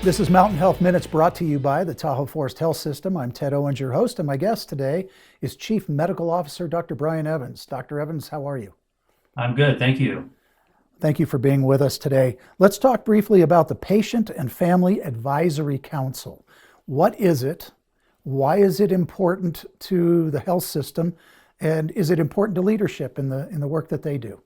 This is Mountain Health Minutes brought to you by the Tahoe Forest Health System. I'm Ted Owens, your host, and my guest today is Chief Medical Officer Dr. Brian Evans. Dr. Evans, how are you? I'm good, thank you. Thank you for being with us today. Let's talk briefly about the Patient and Family Advisory Council. What is it? Why is it important to the health system? And is it important to leadership in the work that they do?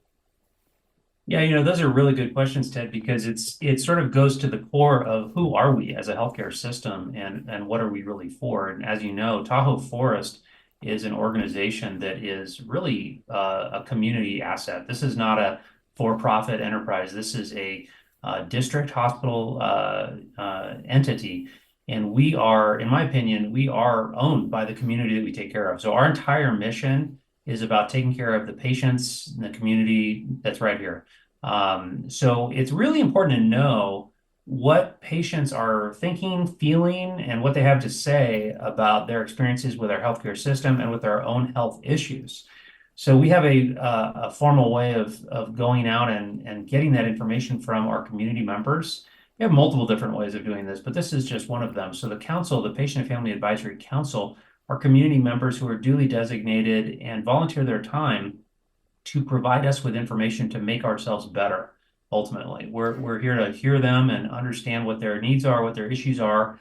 Yeah, those are really good questions, Ted, because it sort of goes to the core of who are we as a healthcare system and what are we really for? And as you know, Tahoe Forest is an organization that is really a community asset. This is not a for-profit enterprise. This is a district hospital entity. And we are, in my opinion, we are owned by the community that we take care of. So our entire mission is about taking care of the patients in the community that's right here. So it's really important to know what patients are thinking, feeling, and what they have to say about their experiences with our healthcare system and with our own health issues. So we have a formal way of going out and getting that information from our community members. We have multiple different ways of doing this, but this is just one of them. So the council, the Patient and Family Advisory Council, are community members who are duly designated and volunteer their time to provide us with information to make ourselves better. Ultimately, we're here to hear them and understand what their needs are, what their issues are,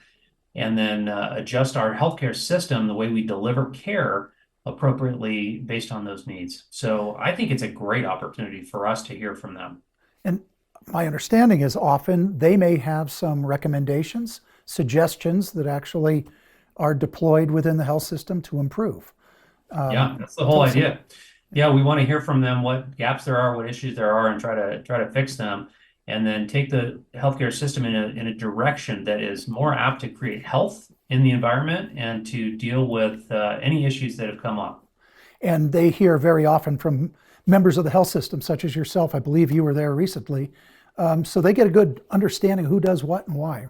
and then adjust our healthcare system, the way we deliver care appropriately based on those needs. So I think it's a great opportunity for us to hear from them. And my understanding is often they may have some recommendations, suggestions that actually are deployed within the health system to improve. Yeah, that's the whole idea. Yeah, we want to hear from them what gaps there are, what issues there are, and try to fix them, and then take the healthcare system in a direction that is more apt to create health in the environment and to deal with any issues that have come up. And they hear very often from members of the health system, such as yourself. I believe you were there recently. So they get a good understanding of who does what and why.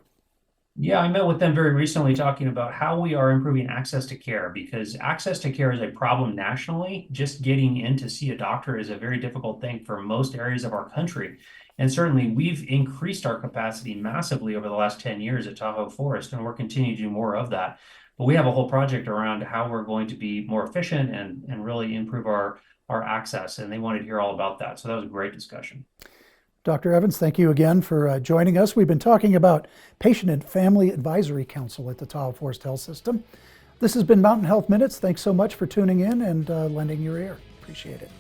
Yeah, I met with them very recently talking about how we are improving access to care, because access to care is a problem nationally. Just getting in to see a doctor is a very difficult thing for most areas of our country. And certainly we've increased our capacity massively over the last 10 years at Tahoe Forest, and we're continuing to do more of that. But we have a whole project around how we're going to be more efficient and really improve our access, and they wanted to hear all about that. So that was a great discussion. Dr. Evans, thank you again for joining us. We've been talking about Patient and Family Advisory Council at the Tahoe Forest Health System. This has been Mountain Health Minutes. Thanks so much for tuning in and lending your ear. Appreciate it.